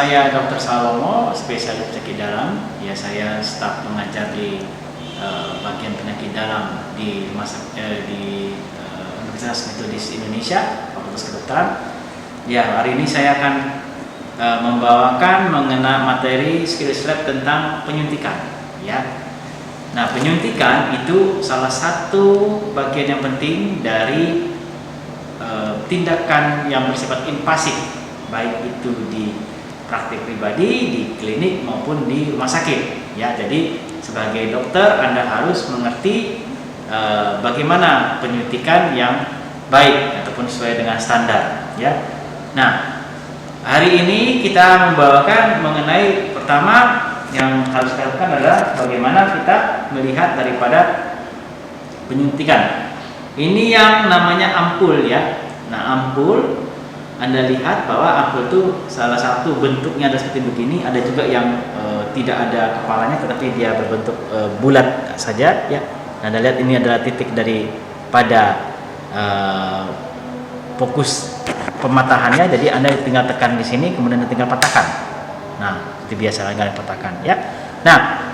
saya Dr. Salomo, spesialis penyakit dalam. Ya, saya staf pengajar di bagian penyakit dalam di Universitas Metodis Indonesia, Fakultas Kedokteran. Ya, hari ini saya akan membawakan mengenai materi skills lab tentang penyuntikan. Ya, nah penyuntikan itu salah satu bagian yang penting dari tindakan yang bersifat invasif, baik itu di praktik pribadi, di klinik maupun di rumah sakit. Ya, jadi sebagai dokter Anda harus mengerti bagaimana penyuntikan yang baik ataupun sesuai dengan standar. Ya, nah hari ini kita membawakan mengenai pertama yang harus kita lakukan adalah bagaimana kita melihat daripada penyuntikan. Ini yang namanya ampul ya. Nah, ampul Anda lihat bahwa ampul itu salah satu bentuknya ada seperti begini, ada juga yang tidak ada kepalanya tetapi dia berbentuk bulat saja ya. Nah, Anda lihat ini adalah titik daripada fokus pematahannya, jadi Anda tinggal tekan di sini kemudian Anda tinggal patahkan. Nah, seperti biasa kalian patahkan ya. Nah,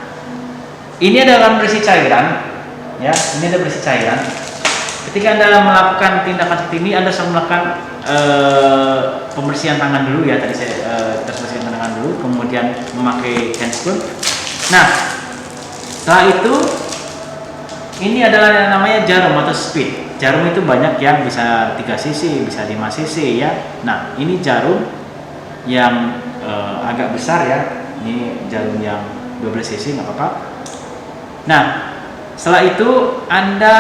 ini adalah berisi cairan ya, ini ada berisi cairan. Ketika Anda melakukan tindakan seperti ini, Anda harus melakukan pembersihan tangan dulu ya. Tadi saya bersihkan tangan dulu, kemudian memakai handscoon. Nah, setelah itu ini adalah yang namanya jarum atau speed. Jarum itu banyak yang bisa 3 cc, bisa 5 cc ya. Nah, ini jarum yang agak besar ya. Ini jarum yang 12 cc, nggak apa-apa. Nah, setelah itu Anda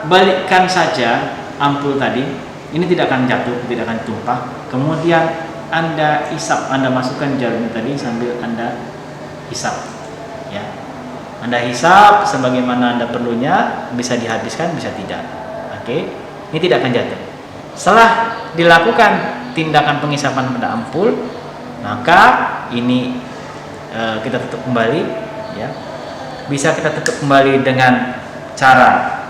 balikkan saja ampul tadi. Ini tidak akan jatuh, tidak akan tumpah. Kemudian Anda isap, Anda masukkan jarum tadi sambil Anda hisap ya. Anda hisap sebagaimana Anda perlunya, bisa dihabiskan, bisa tidak. Oke, ini tidak akan jatuh. Setelah dilakukan tindakan penghisapan pada ampul, maka ini kita tutup kembali ya. Bisa kita tutup kembali dengan cara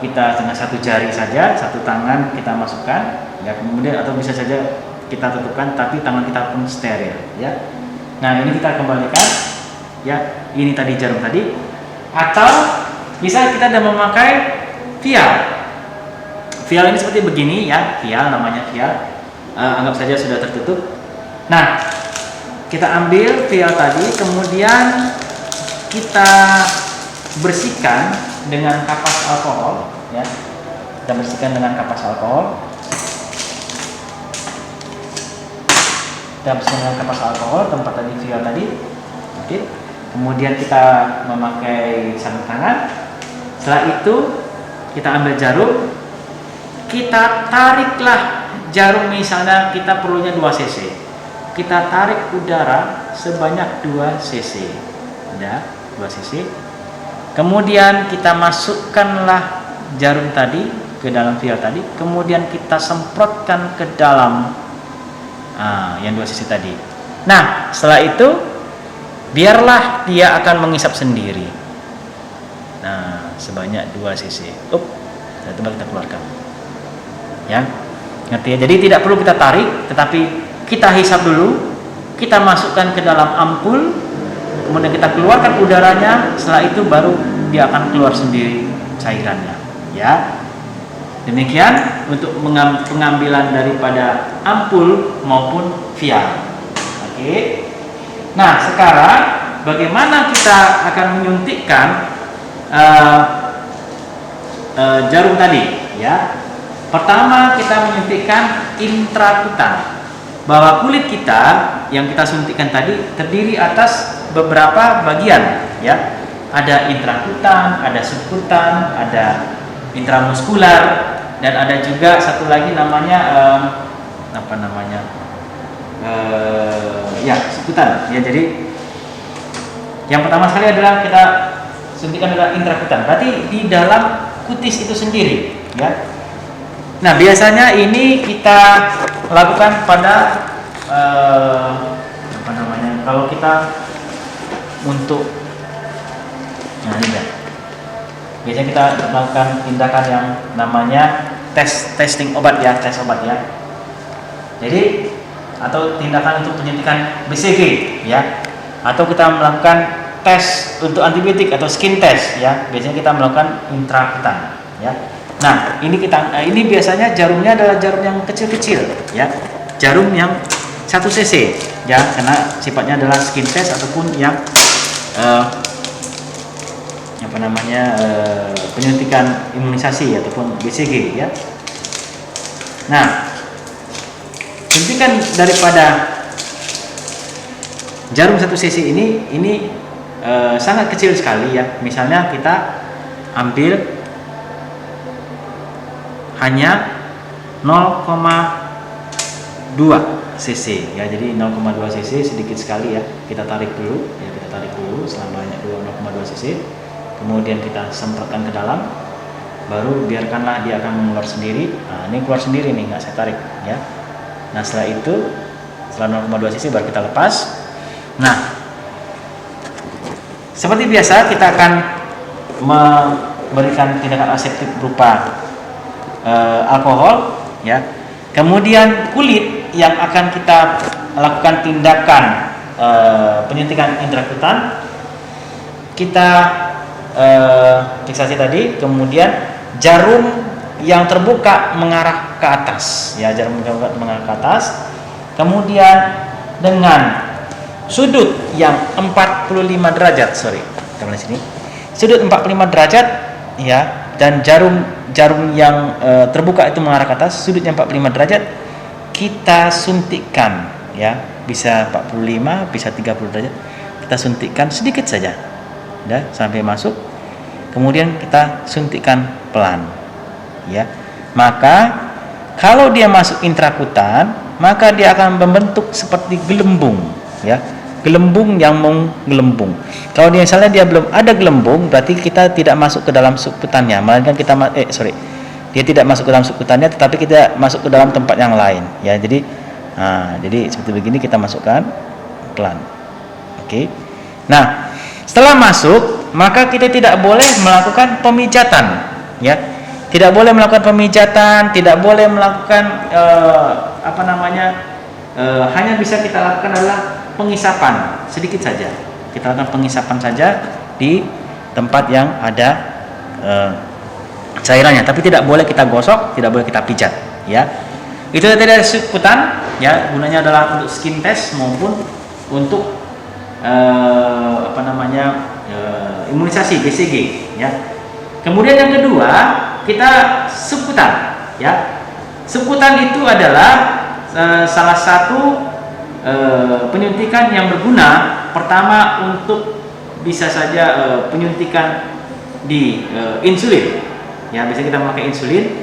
kita dengan satu jari saja, satu tangan kita masukkan ya, kemudian atau bisa saja kita tutupkan tapi tangan kita pun steril ya. Nah, ini kita kembalikan ya, ini tadi jarum tadi, atau bisa kita ada memakai vial. Vial ini seperti begini ya, vial namanya vial. Anggap saja sudah tertutup. Nah, kita ambil vial tadi, kemudian kita bersihkan dengan kapas alkohol ya. Kita bersihkan dengan kapas alkohol. Kita bersihkan dengan kapas alkohol tempat tadi vial tadi. Oke. Kemudian kita memakai sarung tangan. Setelah itu kita ambil jarum. Kita tariklah jarum, misalnya kita perlunya 2 cc. Kita tarik udara sebanyak 2 cc. Ya, 2 cc. Kemudian kita masukkanlah jarum tadi ke dalam vial tadi, kemudian kita semprotkan ke dalam yang 2 cc tadi. Nah, setelah itu biarlah dia akan mengisap sendiri. Nah, sebanyak 2 cc. Setelah itu kita keluarkan. Ya, ngerti ya? Jadi tidak perlu kita tarik, tetapi kita hisap dulu, kita masukkan ke dalam ampul, kemudian kita keluarkan udaranya. Setelah itu baru dia akan keluar sendiri cairannya ya. Demikian untuk pengambilan daripada ampul maupun vial. Oke. Nah, sekarang bagaimana kita akan menyuntikkan jarum tadi ya. Pertama, kita menyuntikkan intrakutan. Bahwa kulit kita yang kita suntikkan tadi terdiri atas beberapa bagian ya. Ada intrakutan, ada subkutan, ada intramuskular, dan ada juga satu lagi namanya subkutan ya. Jadi yang pertama sekali adalah kita suntikan adalah intrakutan, berarti di dalam kutis itu sendiri ya. Nah, biasanya ini kita lakukan pada kalau kita untuk biasanya kita melakukan tindakan yang namanya testing obat ya, tes obat ya. Jadi atau tindakan untuk penyuntikan BCG ya, atau kita melakukan tes untuk antibiotik atau skin test ya, biasanya kita melakukan intrakutan ya. Nah ini biasanya jarumnya adalah jarum yang kecil-kecil ya, jarum yang 1 cc ya, karena sifatnya adalah skin test ataupun yang penyuntikan imunisasi ataupun BCG ya. Nah, suntikan daripada jarum 1 cc ini sangat kecil sekali ya. Misalnya kita ambil hanya 0,2 cc ya, jadi 0,2 cc sedikit sekali ya. Kita tarik dulu ya, selama 0,2 cc, kemudian kita semprotkan ke dalam, baru biarkanlah dia akan mengeluar sendiri. Nah, ini keluar sendiri nih, nggak saya tarik ya. Nah setelah itu, setelah 0,2 cc baru kita lepas. Nah seperti biasa kita akan memberikan tindakan aseptik berupa alkohol ya. Kemudian kulit yang akan kita lakukan tindakan penyuntikan intrakutan, kita fiksasi tadi. Kemudian jarum yang terbuka mengarah ke atas ya, jarum terbuka mengarah ke atas, kemudian dengan sudut yang 45 derajat, sini sudut 45 derajat ya, dan jarum yang terbuka itu mengarah ke atas, sudutnya 45 derajat, kita suntikkan ya, bisa 45 bisa 30 derajat, kita suntikkan sedikit saja ya, sampai masuk, kemudian kita suntikkan pelan ya. Maka kalau dia masuk intrakutan, maka dia akan membentuk seperti gelembung ya, gelembung yang menggelembung. Kalau misalnya dia belum ada gelembung, berarti kita tidak masuk ke dalam subkutannya, melainkan dia tidak masuk ke dalam subkutannya, tetapi kita masuk ke dalam tempat yang lain ya. Jadi seperti begini, kita masukkan pelan. Oke. Nah setelah masuk, maka kita tidak boleh melakukan pemijatan ya, tidak boleh melakukan pemijatan, tidak boleh melakukan hanya bisa kita lakukan adalah pengisapan sedikit saja. Kita lakukan pengisapan saja di tempat yang ada cairannya, tapi tidak boleh kita gosok, tidak boleh kita pijat ya. Itu tadi subkutan ya, gunanya adalah untuk skin test maupun untuk imunisasi BCG ya. Kemudian yang kedua, kita subkutan ya. Subkutan itu adalah salah satu penyuntikan yang berguna. Pertama, untuk bisa saja penyuntikan di insulin ya, bisa kita memakai insulin.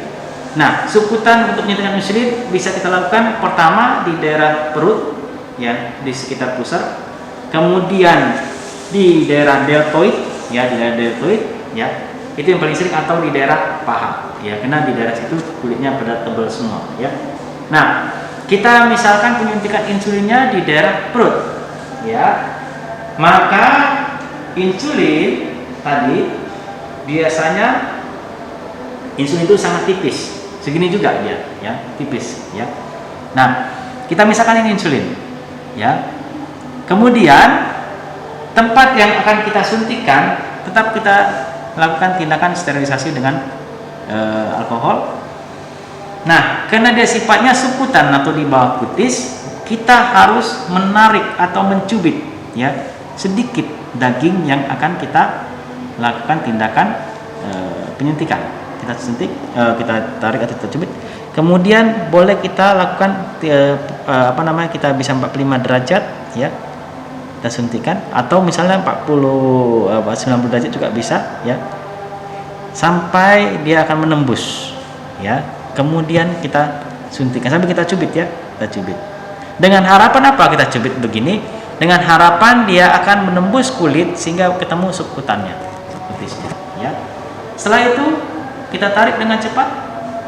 Nah, subkutan untuk penyuntikan insulin bisa kita lakukan pertama di daerah perut ya, di sekitar pusar, kemudian di daerah deltoid ya, itu yang paling sering, atau di daerah paha ya, karena di daerah situ kulitnya pada tebal semua ya. Nah, kita misalkan penyuntikan insulinnya di daerah perut ya, maka insulin tadi biasanya insulin itu sangat tipis, segini juga dia ya, tipis ya. Nah, kita misalkan ini insulin ya, kemudian tempat yang akan kita suntikan tetap kita lakukan tindakan sterilisasi dengan alkohol. Nah, karena dia sifatnya subkutan atau di bawah kutis, kita harus menarik atau mencubit ya sedikit daging yang akan kita lakukan tindakan penyuntikan. Kita suntik, kita tarik atau kita cubit. Kemudian boleh kita lakukan kita bisa 45 derajat ya, kita suntikan, atau misalnya 90 derajat juga bisa ya, sampai dia akan menembus ya. Kemudian kita suntikan sampai kita cubit ya, kita cubit. Dengan harapan apa kita cubit begini? Dengan harapan dia akan menembus kulit sehingga ketemu subkutannya, kutisnya ya. Setelah itu kita tarik dengan cepat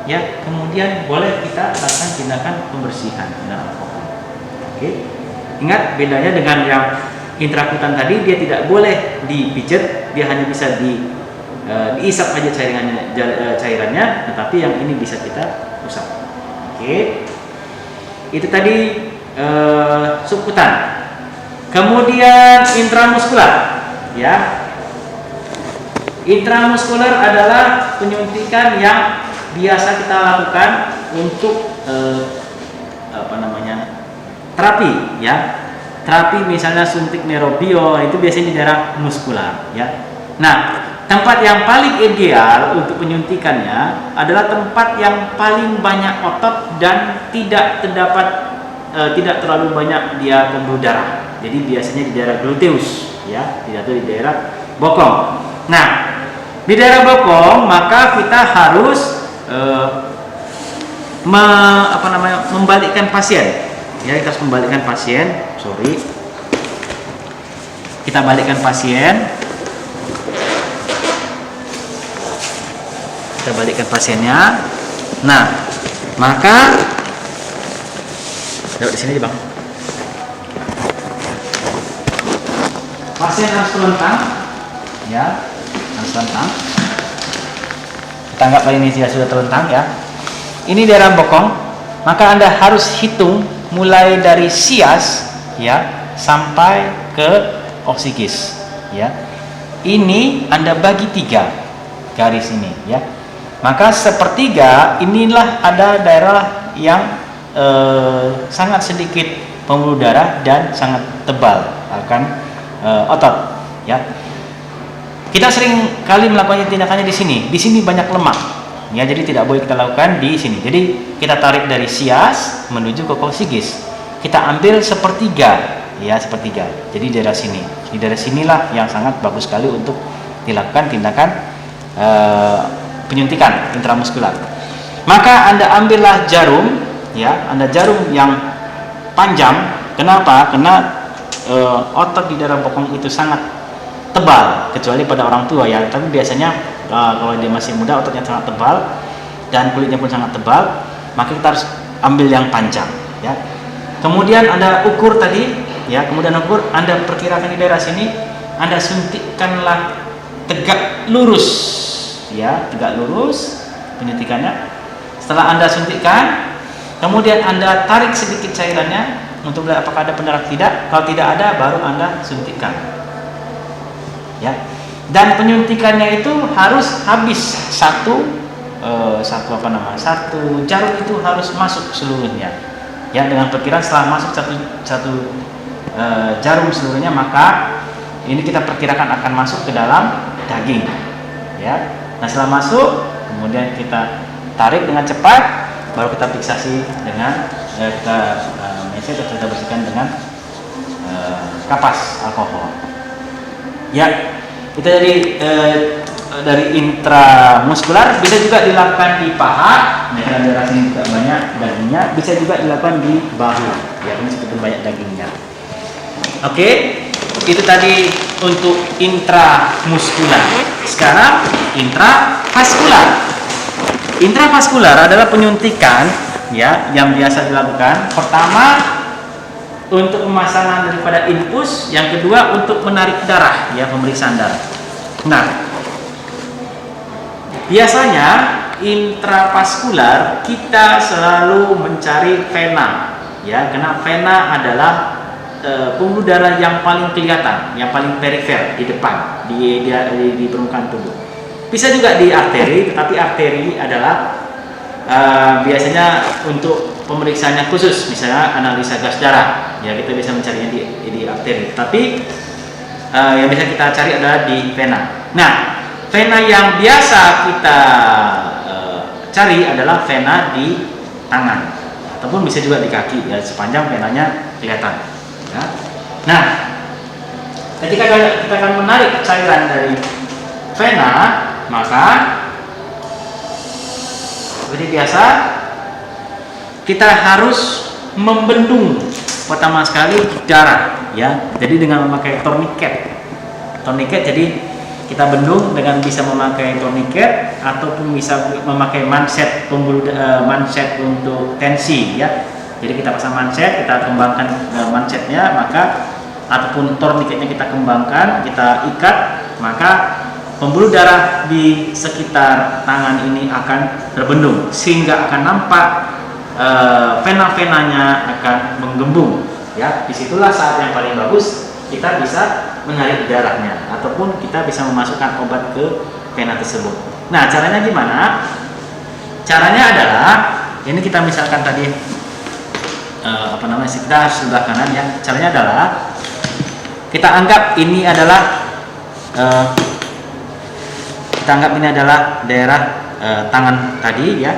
ya, kemudian boleh kita lakukan tindakan pembersihan dengan alkohol. Oke. Ingat bedanya dengan yang intrakutan tadi, dia tidak boleh dipijat, dia hanya bisa diisap aja cairannya, tetapi yang ini bisa kita usap. Oke. Itu tadi subkutan. Kemudian intramuskular, ya. Intramuskular adalah penyuntikan yang biasa kita lakukan untuk terapi, ya. Terapi misalnya suntik neurobio itu biasanya di daerah muskular, ya. Nah, tempat yang paling ideal untuk penyuntikannya adalah tempat yang paling banyak otot dan tidak terlalu banyak dia pembuluh darah. Jadi biasanya di daerah gluteus, ya, tidak di daerah bokong. Nah, di daerah bokong maka kita harus membalikkan pasien. Ya, kita harus membalikkan pasien. Kita balikkan pasien. Kita balikkan pasiennya. Nah, maka di sini, Bang. Pasien harus telentang, ya, harus telentang. Kita anggaplah ini sudah telentang, ya. Ini daerah bokong, maka Anda harus hitung mulai dari sias, ya, sampai ke oksigis, ya. Ini Anda bagi 3 garis ini, ya. Maka sepertiga inilah ada daerah yang sangat sedikit pembuluh darah dan sangat tebal akan otot, ya. Kita sering kali melakukan tindakannya di sini. Di sini banyak lemak, ya, jadi tidak boleh kita lakukan di sini. Jadi kita tarik dari sias menuju ke koksigis. Kita ambil sepertiga, ya, sepertiga. Jadi daerah sini. Di daerah sinilah yang sangat bagus sekali untuk dilakukan tindakan penyuntikan intramuskular. Maka Anda ambillah jarum, ya, Anda jarum yang panjang. Kenapa? Karena otot di daerah bokong itu sangat tebal, kecuali pada orang tua, ya. Tapi biasanya kalau dia masih muda ototnya sangat tebal dan kulitnya pun sangat tebal, maka kita harus ambil yang panjang, ya. Kemudian Anda ukur tadi, ya, kemudian ukur, Anda perkirakan di daerah sini, Anda suntikkanlah tegak lurus, ya, tegak lurus penyuntikannya. Setelah Anda suntikkan, kemudian Anda tarik sedikit cairannya untuk melihat apakah ada pendarah tidak. Kalau tidak ada, baru Anda suntikkan, ya. Dan penyuntikannya itu harus habis satu jarum itu harus masuk seluruhnya, ya, dengan perkiraan setelah masuk satu jarum seluruhnya, maka ini kita perkirakan akan masuk ke dalam daging, ya. Nah, setelah masuk, kemudian kita tarik dengan cepat, baru kita fiksasi dengan kita bersihkan dengan kapas alkohol, ya. Itu dari intramuskular. Bisa juga dilakukan di paha, karena daerah sini tidak banyak dagingnya. Bisa juga dilakukan di bahu, ya, meskipun banyak dagingnya. Oke, itu tadi untuk intramuskular. Sekarang intravaskular. Intravaskular adalah penyuntikan, ya, yang biasa dilakukan. Pertama untuk pemasangan daripada infus, yang kedua untuk menarik darah, ya, pemeriksaan darah. Nah, biasanya intravaskular kita selalu mencari vena, ya, karena vena adalah pembuluh darah yang paling kelihatan, yang paling perifer di depan, di permukaan tubuh. Bisa juga di arteri, tetapi arteri adalah biasanya untuk pemeriksaannya khusus, misalnya analisa gas darah, ya, kita bisa mencarinya di arteri. Tapi yang bisa kita cari adalah di vena. Nah, vena yang biasa kita cari adalah vena di tangan, ataupun bisa juga di kaki, ya, sepanjang venanya kelihatan, ya. Nah, ketika kita akan menarik cairan dari vena, maka seperti biasa kita harus membendung pertama sekali darah, ya. Jadi dengan memakai tourniquet, jadi kita bendung dengan bisa memakai tourniquet ataupun bisa memakai manset manset untuk tensi, ya. Jadi kita pasang manset, kita kembangkan mansetnya, maka ataupun tourniquetnya kita kembangkan, kita ikat, maka pembuluh darah di sekitar tangan ini akan terbendung, sehingga akan nampak vena-venanya akan menggembung. Ya, disitulah saat yang paling bagus kita bisa menarik darahnya ataupun kita bisa memasukkan obat ke vena tersebut. Nah, caranya gimana? Caranya adalah ini kita misalkan tadi kita sebelah kanan ya. Caranya adalah kita anggap ini adalah daerah tangan tadi ya.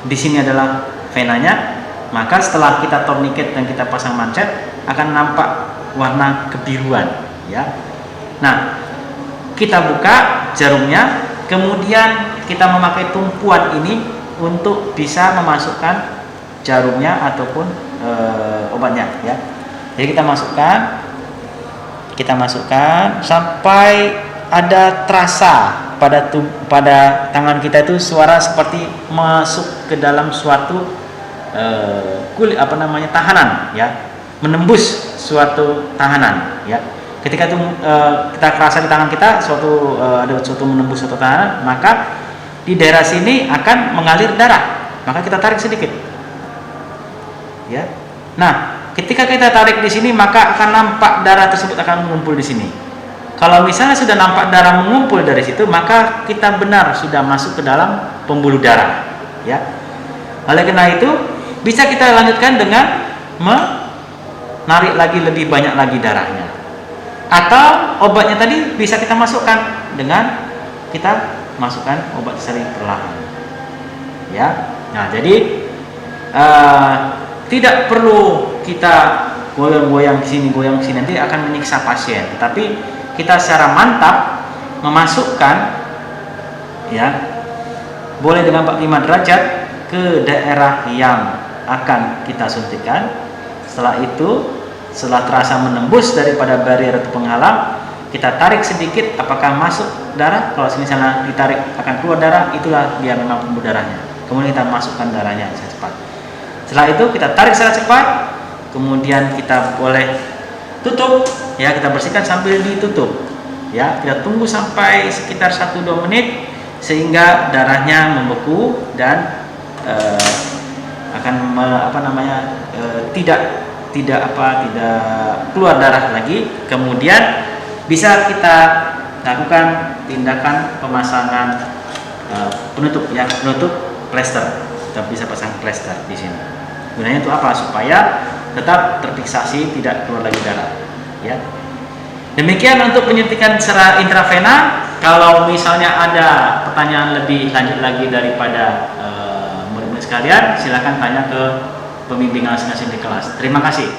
Di sini adalah venanya. Maka setelah kita tourniquet dan kita pasang mancet akan nampak warna kebiruan ya. Nah, kita buka jarumnya, kemudian kita memakai tumpuan ini untuk bisa memasukkan jarumnya ataupun obatnya ya. Jadi kita masukkan sampai ada terasa pada tangan kita itu suara seperti masuk ke dalam suatu tahanan ya, menembus suatu tahanan ya. Ketika itu kita kerasa di tangan kita ada suatu menembus suatu tahanan, maka di daerah sini akan mengalir darah, maka kita tarik sedikit ya. Nah, ketika kita tarik di sini maka akan nampak darah tersebut akan mengumpul di sini. Kalau misalnya sudah nampak darah mengumpul dari situ, maka kita benar sudah masuk ke dalam pembuluh darah ya. Oleh karena itu bisa kita lanjutkan dengan menarik lagi lebih banyak lagi darahnya, atau obatnya tadi bisa kita masukkan dengan kita masukkan obat sering perlahan ya. Nah, jadi tidak perlu kita goyang-goyang ke sini nanti akan menyiksa pasien, tapi kita secara mantap memasukkan ya, boleh dengan 45 derajat ke daerah yang akan kita suntikan. Setelah itu, setelah terasa menembus daripada barrier atau penghalang, kita tarik sedikit apakah masuk darah. Kalau misalnya ditarik akan keluar darah, itulah dia memang pembuluh darahnya. Kemudian kita masukkan darahnya secara cepat. Setelah itu kita tarik secara cepat, kemudian kita boleh tutup ya, kita bersihkan sambil ditutup ya. Kita tunggu sampai sekitar 1-2 menit sehingga darahnya membeku dan akan tidak keluar darah lagi. Kemudian bisa kita lakukan tindakan pemasangan penutup plester. Kita bisa pasang plester di sini. Gunanya untuk apa? Supaya tetap terfiksasi, tidak keluar lagi darah ya. Demikian untuk penyuntikan secara intravena. Kalau misalnya ada pertanyaan lebih lanjut lagi daripada murid-murid sekalian, silakan tanya ke pembimbing masing-masing di kelas. Terima kasih.